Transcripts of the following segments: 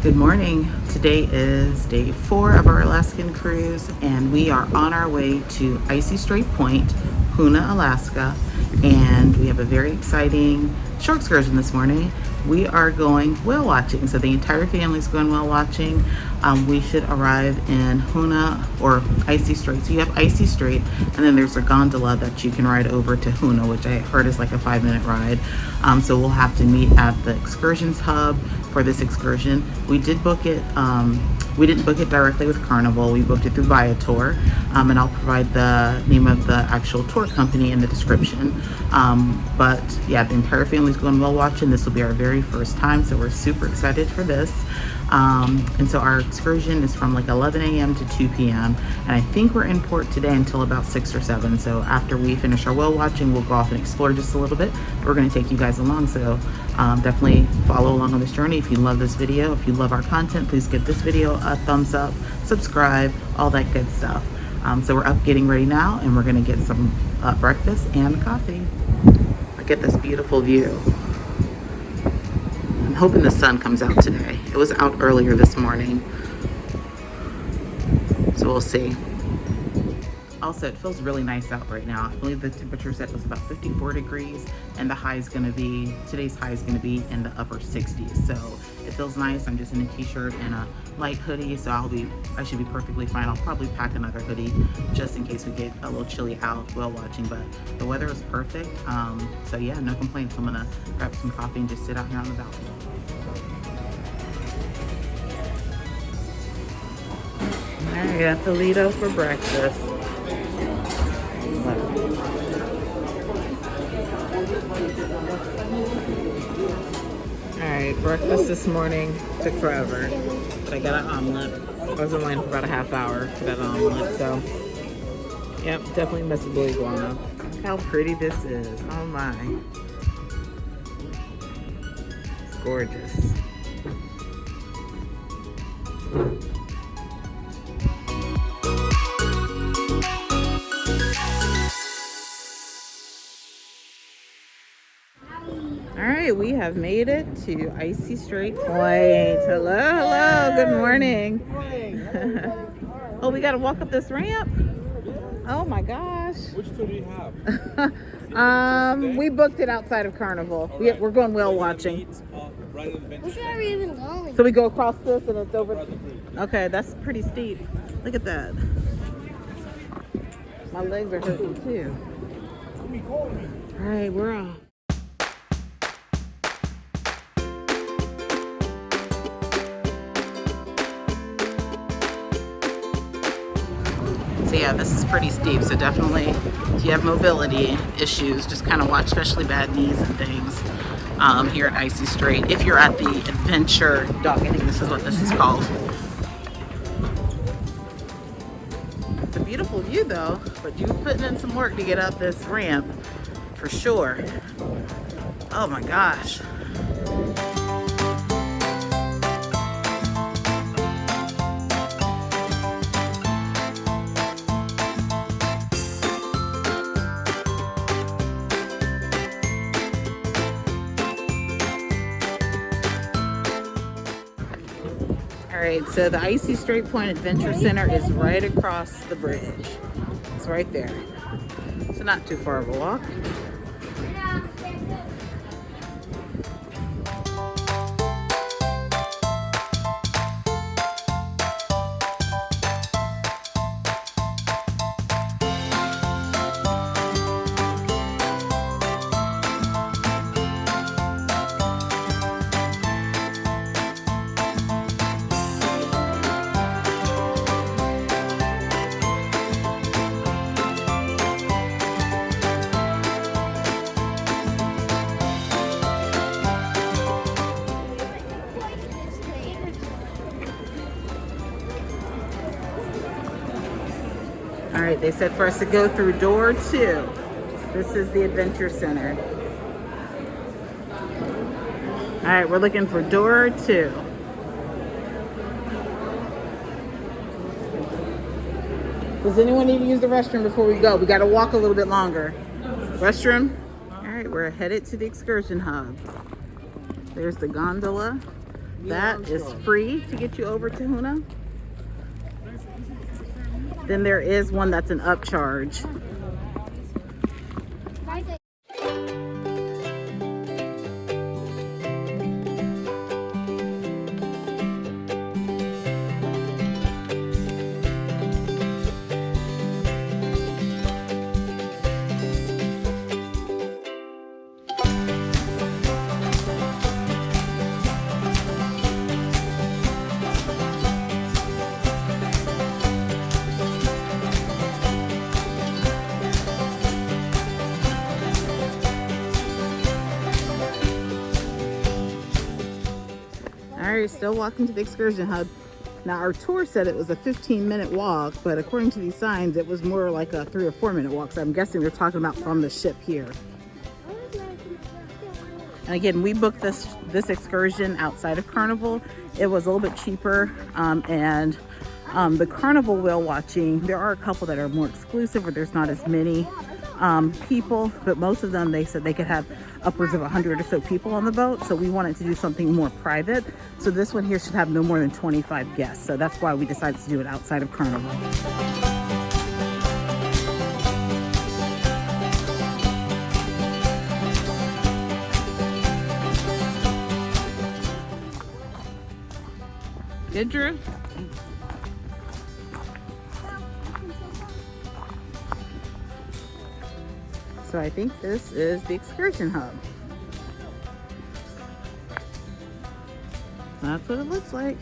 Good morning. Today is day 4 of our Alaskan cruise, and we are on our way to Icy Strait Point, Hoonah, Alaska, and we have a very exciting shore excursion this morning. We are going whale watching, so the entire family is going whale watching. We should arrive in Hoonah or Icy Strait. So you have Icy Strait, and then there's a gondola that you can ride over to Hoonah, which I heard is like a 5-minute ride. So we'll have to meet at the excursions hub for this excursion. We did book it. We didn't book it directly with Carnival. We booked it through Viator, and I'll provide the name of the actual tour company in the description. But yeah, the entire family's going whale watching. This will be our very first time, so we're super excited for this. And so our excursion is from like 11 a.m. to 2 p.m. and I think we're in port today until about 6 or 7. So after we finish our whale watching, we'll go off and explore just a little bit. We're going to take you guys along, so definitely follow along on this journey. If you love this video, if you love our content, please give this video a thumbs up, subscribe, all that good stuff. So we're up getting ready now, and we're going to get some breakfast and coffee. Look at this beautiful view. I'm hoping the sun comes out today. It was out earlier this morning, so we'll see. Also, it feels really nice out right now. I believe the temperature set was about 54 degrees, and the high is going to be, today's high is going to be in the upper 60s. So it feels nice. I'm just in a t-shirt and a light hoodie, so I should be perfectly fine. I'll probably pack another hoodie just in case we get a little chilly out while watching, but the weather is perfect. So yeah, no complaints. I'm gonna grab some coffee and just sit out here on the balcony. All right, got Toledo for breakfast. Alright, breakfast this morning took forever, but I got an omelet. I was in line for about a half hour for that omelet, so yep, definitely miss the blue iguana. Look how pretty this is. Oh my. It's gorgeous. All right, we have made it to Icy Strait Point. Hello, hello, good morning. Good morning. Oh, we got to walk up this ramp? Oh my gosh. Which tour do you have? We booked it outside of Carnival. Right. We're going whale watching. Where are we even going? So we go across this and it's over. Okay, that's pretty steep. Look at that. My legs are hurting too. All right, we're off. So yeah, this is pretty steep, so definitely if you have mobility issues, just kind of watch, especially bad knees and things here at Icy Strait. If you're at the Adventure Dock, I think this is what this is called. It's a beautiful view though, but you're putting in some work to get up this ramp, for sure. Oh my gosh. All right, so the Icy Strait Point Adventure Center is right across the bridge. It's right there. So not too far of a walk. All right, they said for us to go through door 2. This is the Adventure Center. All right, we're looking for door 2. Does anyone need to use the restroom before we go? We got to walk a little bit longer. Restroom? All right, we're headed to the excursion hub. There's the gondola. That is free to get you over to Hoonah. Then there is one that's an upcharge. All right, still walking to the excursion hub. Now our tour said it was a 15-minute walk, but according to these signs, it was more like a 3 or 4 minute walk. So I'm guessing they're talking about from the ship here. And again, we booked this excursion outside of Carnival. It was a little bit cheaper, and the Carnival whale watching, there are a couple that are more exclusive where there's not as many people, but most of them, they said they could have upwards of 100 or so people on the boat. So we wanted to do something more private. So this one here should have no more than 25 guests. So that's why we decided to do it outside of Carnival. Good, Drew? So I think this is the excursion hub. That's what it looks like.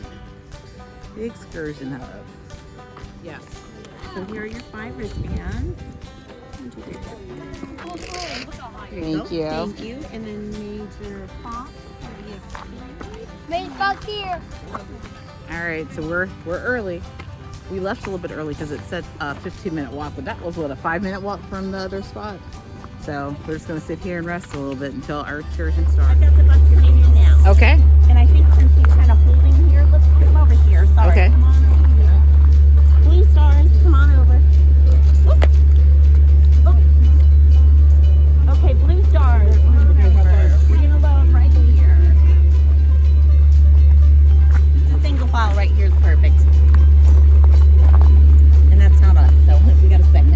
The excursion hub. Yes. So here are your 5 wristbands. Thank you. Thank you. And then Major Fox. Main box here. All right, so we're early. We left a little bit early because it said a 15-minute walk, but that was what, a 5-minute walk from the other spot. So we're just gonna sit here and rest a little bit until our excursion starts. I've got the bus coming in now. Okay. And I think since he's kind of holding here, let's come over here. Sorry. Okay. Come on over here. Blue Stars, come on over. Whoop. Whoop. Okay, Blue Stars. Come on over. We're gonna load right here. Just a single file right here is perfect. And that's not us, so we got a second.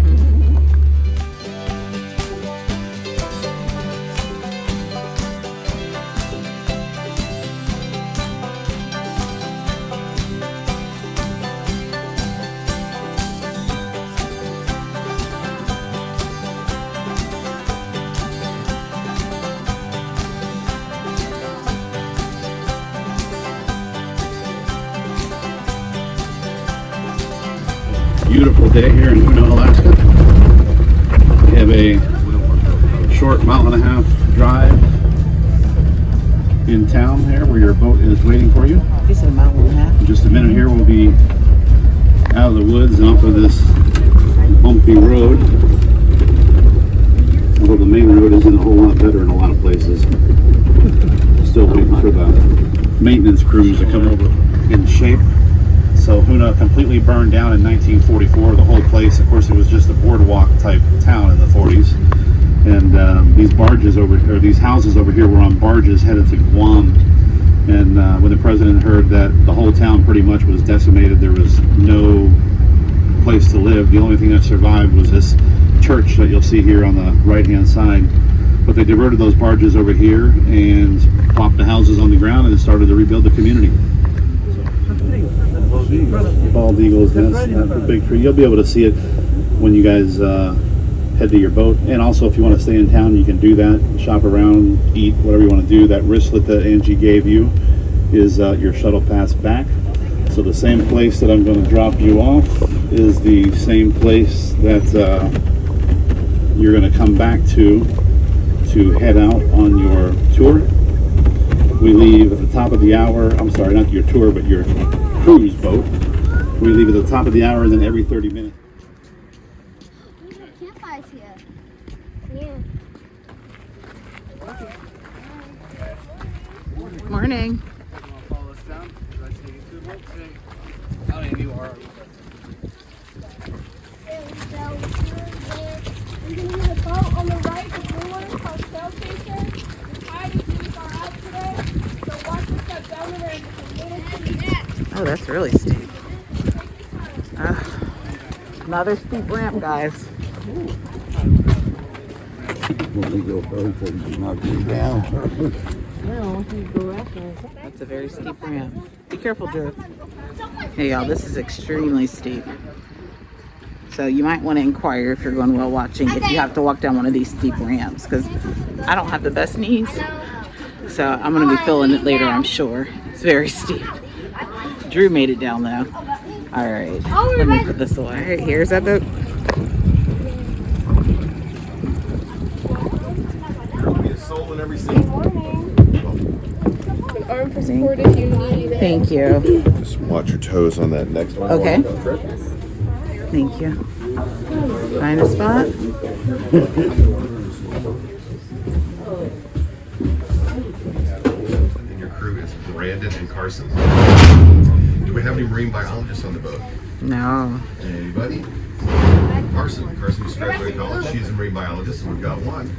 Beautiful day here in Hoonah, Alaska. We have a short 1.5 mile drive in town here where your boat is waiting for you. This is a mile and a half. In just a minute here we'll be out of the woods and off of this bumpy road. Although the main road isn't a whole lot better in a lot of places. Still waiting for the maintenance crews to come over in shape. So Hoonah completely burned down in 1944, the whole place. Of course, it was just a boardwalk type town in the 40s. And these barges over, or these houses over here were on barges headed to Guam. And when the president heard that the whole town pretty much was decimated, there was no place to live. The only thing that survived was this church that you'll see here on the right-hand side. But they diverted those barges over here and plopped the houses on the ground and started to rebuild the community. Bald eagle's nest, the big tree. You'll be able to see it when you guys head to your boat. And also, if you want to stay in town, you can do that. Shop around, eat, whatever you want to do. That wristlet that Angie gave you is your shuttle pass back. So the same place that I'm going to drop you off is the same place that you're going to come back to head out on your tour. We leave at the top of the hour. I'm sorry, not your tour, but your cruise boat. We leave at the top of the hour and then every 30 minutes. We have campfires here. Yeah. Morning. Follow us down. Should I take you to the boat today? I mean, you are. We're going to have a boat on the right, the blue one, called Sail Station. The tide is our out today, so watch us step down there. Oh, that's really steep. Another steep ramp, guys. That's a very steep ramp. Be careful, Drew. Hey, y'all, this is extremely steep. So you might want to inquire if you're going whale watching if you have to walk down one of these steep ramps, because I don't have the best knees. So I'm going to be feeling it later, I'm sure. It's very steep. Drew made it down though. All right, let me put this away. All right, here's that boat. An arm for support if you need it. Thank you. Just watch your toes on that next one. Okay. Thank you. Find a spot. And your crew is Brandon and Carson. Do we have any marine biologists on the boat? No. Anybody? Carson used to graduate college. She's a marine biologist, and we've got one.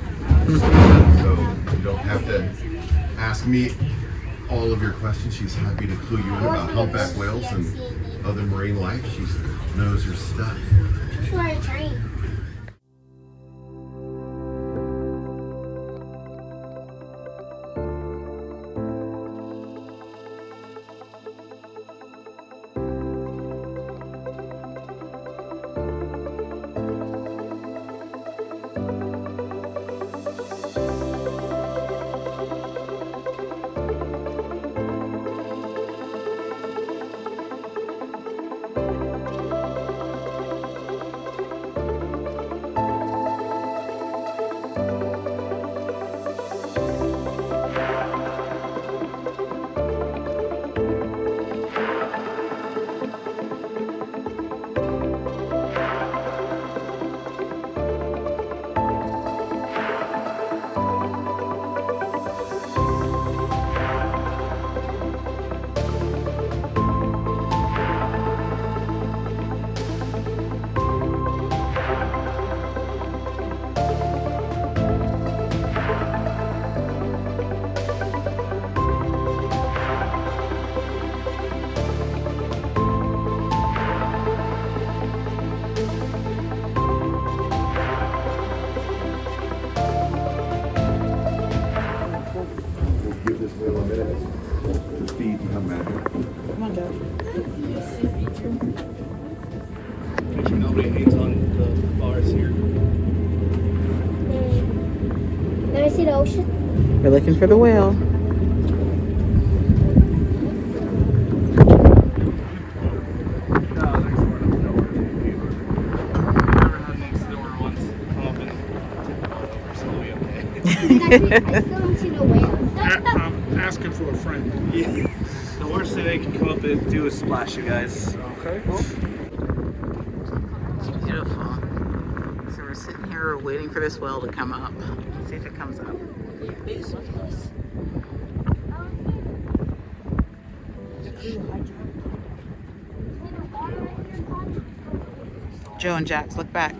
So you don't have to ask me all of your questions. She's happy to clue you in about humpback whales and other marine life. She knows her stuff. Give this whale a minute to feed and come back. Come on, Joe. Make sure nobody hates on the bars here. Let me see the ocean. We're looking for the whale. I still don't see the whale. I'm asking for a friend. Yeah. The worst thing they can come up and do is splash you guys. Okay. Beautiful. So we're sitting here waiting for this whale to come up. Let's see if it comes up. Joe and Jax, look back.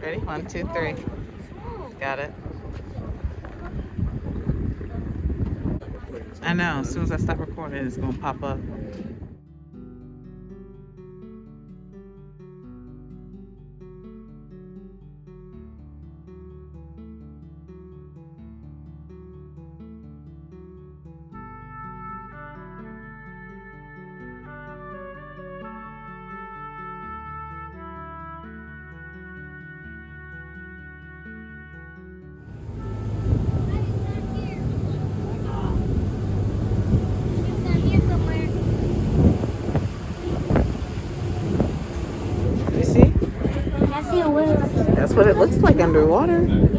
Ready? 1, 2, 3. Got it. I know, as soon as I stop recording, it's gonna pop up. You see? I see a whale. That's what it looks like underwater. And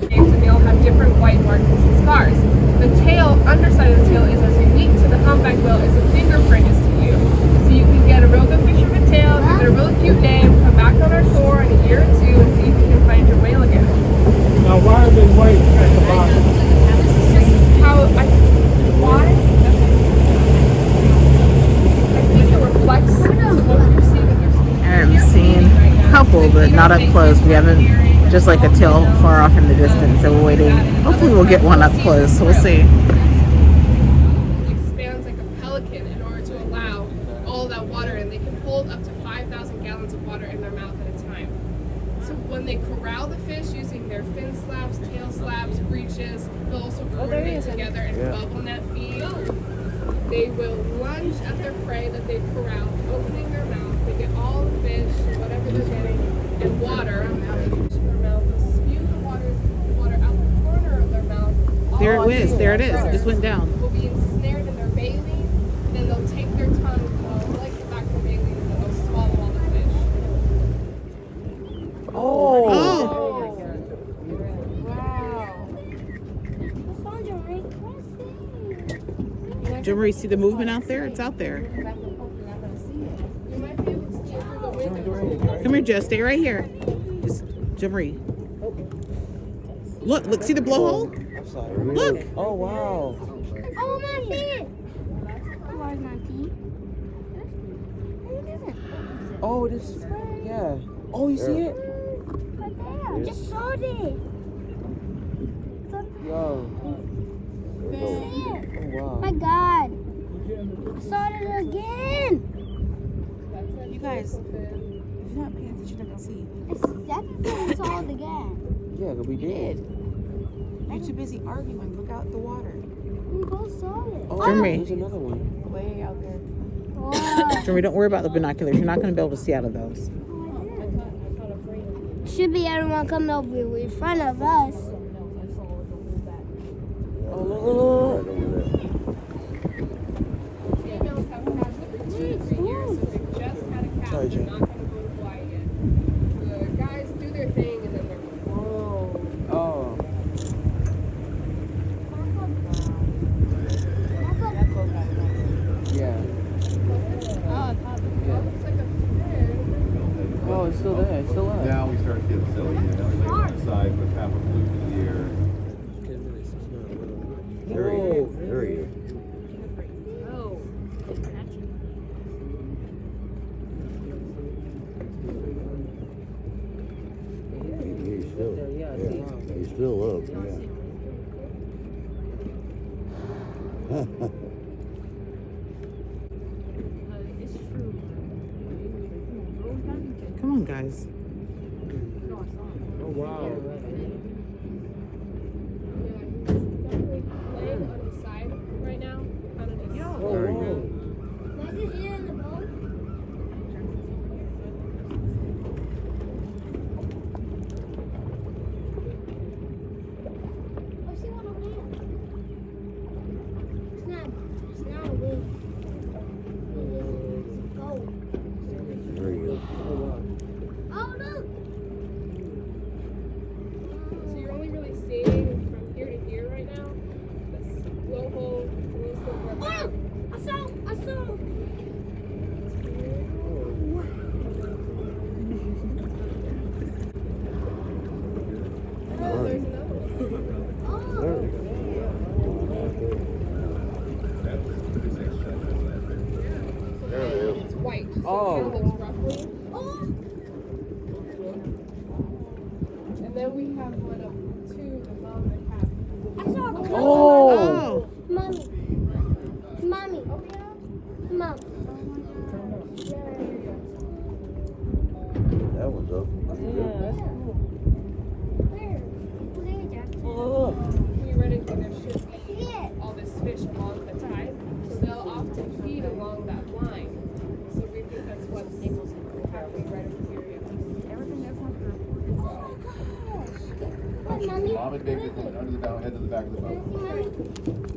they all have different white markings and scars. The tail, underside of the tail, is as unique to the humpback whale as a fingerprint is to you. So you can get a real good picture of a tail, give it a really cute name, come back on our shore in a year or two and see if you can find your whale again. Now, why are they white at the bottom? This is just how why? I think it reflects what you see when you're speaking. I've seen a couple, but not up close. We haven't, just like a tail far off in the distance, so we're waiting. Hopefully we'll get one up close. We'll see. It expands like a pelican. slaps, tail slaps, breaches. They'll also coordinate together and bubble net feed. They will lunge at their prey that they've corralled, opening their mouth. They get all the fish, whatever they're getting, and water out of their mouth. They'll spew the water out the corner of their mouth. There it is. There it is. It just went down. Will be ensnared in their baleen, and then they'll take their tongue, like the back of their baleen, and then they'll swallow all the fish. Oh. Jimmy, see the movement out there? It's out there. You might be able to see it through the window. Come here, Joe. Stay right here. Just, Jimmy. Look, see the blowhole? Look. Oh, wow. Oh, my feet. Where's my feet? Oh, it is. Yeah. Oh, you see it? Right there. Just saw it. Yo. See it? Oh, wow. My God. I saw it again. You guys, if you're not paying attention, you're not gonna see. I saw it again. Yeah, we did. You're too busy arguing. Look out the water. We both saw it. Oh, Jeremy. there's another one. Way out there. Wow. Jimmy, don't worry about the binoculars. You're not going to be able to see out of those. Should be everyone coming over in front of us. Oh, look. Females have calves every 2 to 3 years, so they just had a calf. Sorry, They're Jen. not going to go to Hawaii yet. The guys do their thing, and then they're Oh. Yeah. looks like a fin. Oh, it's still there. It's still up. Now we start to get silly. You know, we lay on the side with half a flute in the air. There he is. He's still, he's still up, Come on, guys. Oh, wow. Definitely laying on his side right now. Kind of just. Very good. Was it here in the boat? Oh, see one over there. It's not a wing. It's a boat. Very good. Oh, look. So you're only really seeing from here to here right now. This blowhole, little silver Oh, bag. I saw. Oh, there's another one. It's white. So Oh. it looks roughly. And then we have one up two above the cap. I saw a color. Oh. Mommy. Mommy. Oh yeah. Mom. That one's up. Where? Where, Jackson? Oh, Theoretically, there should be Yeah. all this fish along the tide, so they'll often feed along that line. So we think that's what's happening right over here. Yeah. Everything that's not the Wait, Mommy. Mom and David went under the bow, head to the back of the boat. Mommy.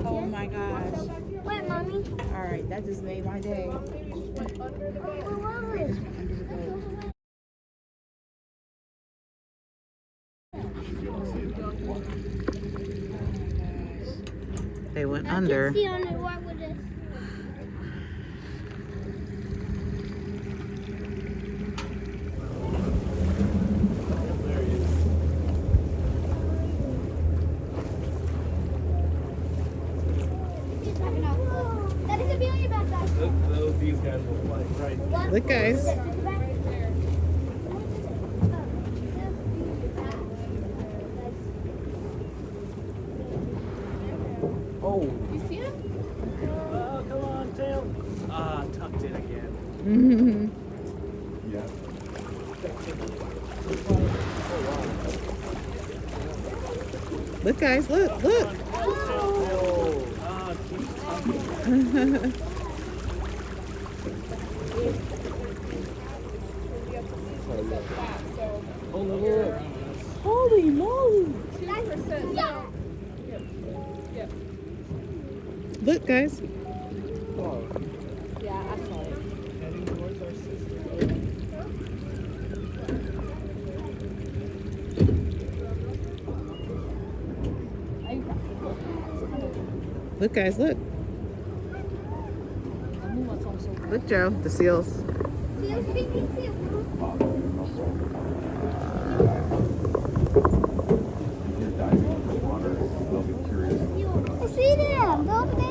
Oh my gosh. Wait, Mommy. All right, that just made my day. Maybe just went under the boat. Where were we? They went I under. can see underwater with this. That is a billion back there. These guys will fly right. Look, guys. Right there. oh. You see him? Oh, come on, tail. Ah, tucked in again. Yeah. Look, guys, look, look. Holy moly! 2%. Yeah. Look, guys. Yeah, I saw it. Heading towards our sister. Look, guys, look. Look, Joe, the seals. I see them. Go up there.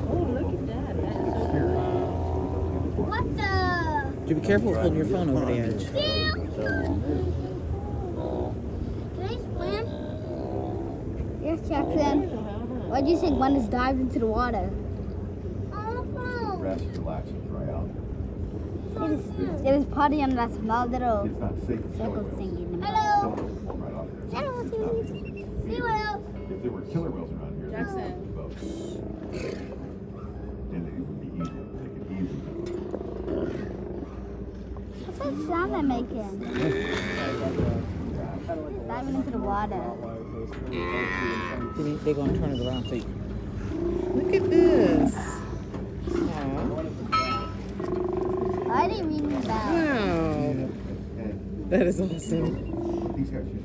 Oh, look at that. That is so What the? Do be careful with holding your phone over the edge. Can I swim? Yes, Jackson. Why'd you say Gwen just dived into the water? Oh, Rest, relax, and dry out. There was potty on that small little It's not safe to circle killer thingy in the middle. whales. Don't pull right off there. Hello, see whales. If there were killer whales around here, Jackson. they would boat. And it would be easy. Take it easy. What's that sound they're making? Diving into the water. They're going to turn it around so you... Look at this. Aw. I didn't mean that. Wow. That is awesome.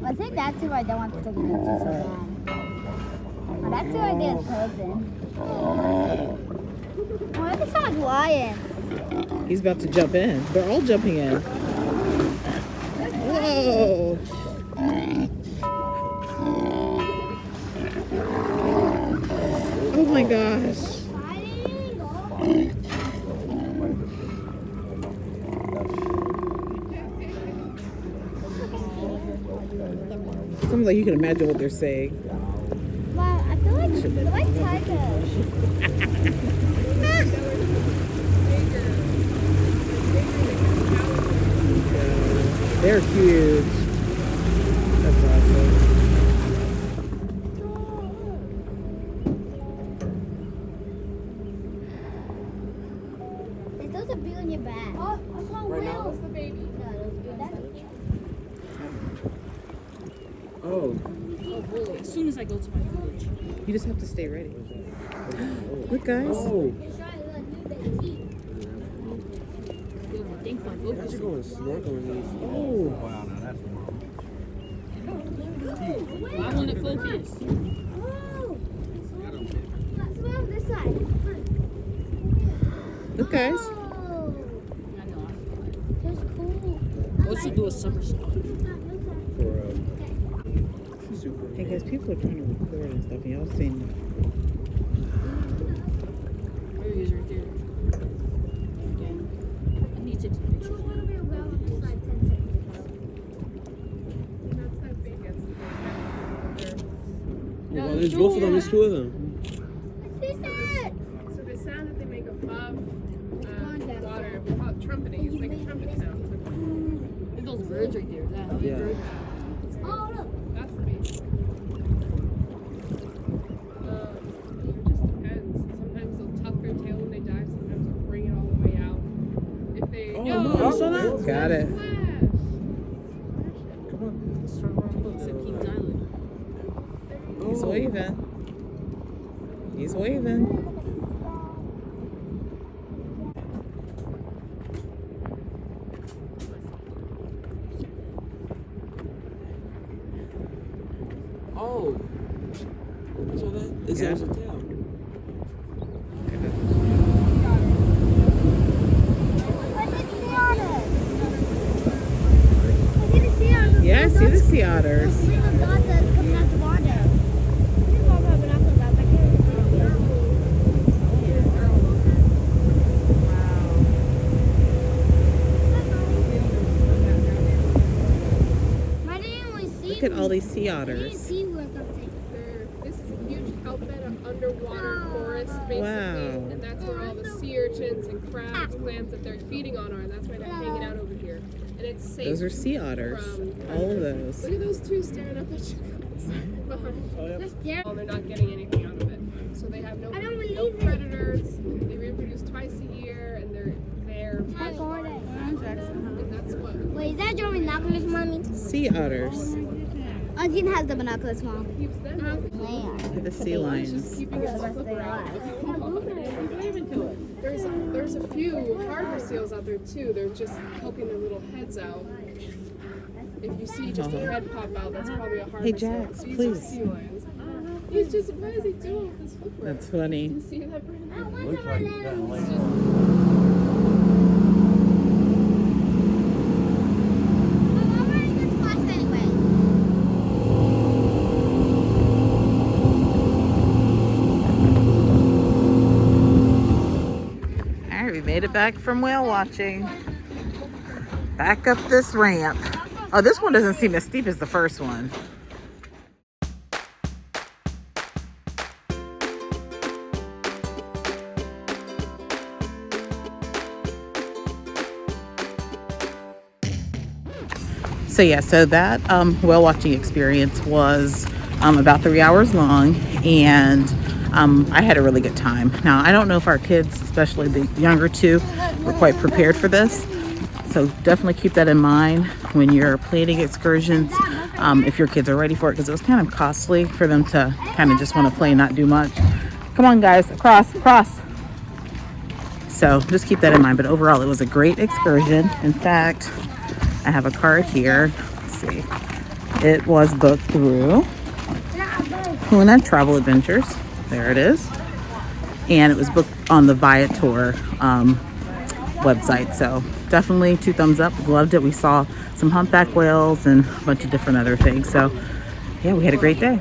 I think that's who I don't want to take pictures so bad. Oh, that's who I did cousin. Oh, look at someone's lion. He's about to jump in. They're all jumping in. Whoa. Oh my gosh. Sounds like you can imagine what they're saying. Wow, I feel like tigers. They're huge. That's awesome. There's a bee on your back. Oh, I saw a whale. What's the baby? Oh, As soon as I go to my village. You just have to stay ready. Look, guys. oh. I think my I focus. should go and snorkel in these. Oh. Wow, now that's Why won't it focus? Oh! Swim on this side. Look, guys. Oh, I know. that's cool. Let's do a somersault. For super. Hey, guys, people are trying to record and stuff. Y'all seen... There he is right there. Okay. I need to take some pictures. That's that big. Oh, wow, there's both of them. There's two of them. So the sound that they make above water, we call it trumpeting. It's like a trumpet sound. Look at those birds right there. That Yeah. bird. Oh, look. That's the baby. It just depends. Sometimes they'll tuck their tail when they dive. Sometimes they'll bring it all the way out. If they Oh, no, you saw that? Got it. Splash. Come on, let's turn around. Look, so keep dialing. He's waving. He's waving. Oh. So that is Yeah. that a tail? Yeah, I see the sea otters. Look at all these sea otters. This is a huge outbed of underwater forest, basically, Wow. and that's where all the sea urchins and crabs, clams that they're feeding on are, and that's why they're hanging out over here. And it's safe. Those are sea otters. From All of those. Look at those two staring up at you guys. Just there. They're not getting anything out of it. So they have no predators. They reproduce twice a year, and they're I got it. and that's what. Wait, is that your binoculars, Mommy? Sea otters. Ozzy has the binoculars, Mom. Keeps them. The sea lions. Keeping its flipper out. There's a few harbor seals out there too. They're just poking their little heads out. If you see just a head pop out, that's probably a harbor Hey, seal. Jax, These please. are sea lions. He's just, what is he doing with his flipper? That's funny. You see that, Brandon? Looks like he's kind of It's late. just, All right, we made it back from whale watching. Back up this ramp. Oh, this one doesn't seem as steep as the first one. So yeah, so that whale watching experience was about 3 hours long, and I had a really good time. Now, I don't know if our kids, especially the younger two, were quite prepared for this. So definitely keep that in mind when you're planning excursions, if your kids are ready for it, because it was kind of costly for them to kind of just want to play and not do much. Come on, guys, across, across. So just keep that in mind. But overall, it was a great excursion. In fact, I have a card here. Let's see. It was booked through Hoonah Travel Adventures. There it is. And it was booked on the Viator website. So definitely 2 thumbs up. Loved it. We saw some humpback whales and a bunch of different other things. So yeah, we had a great day.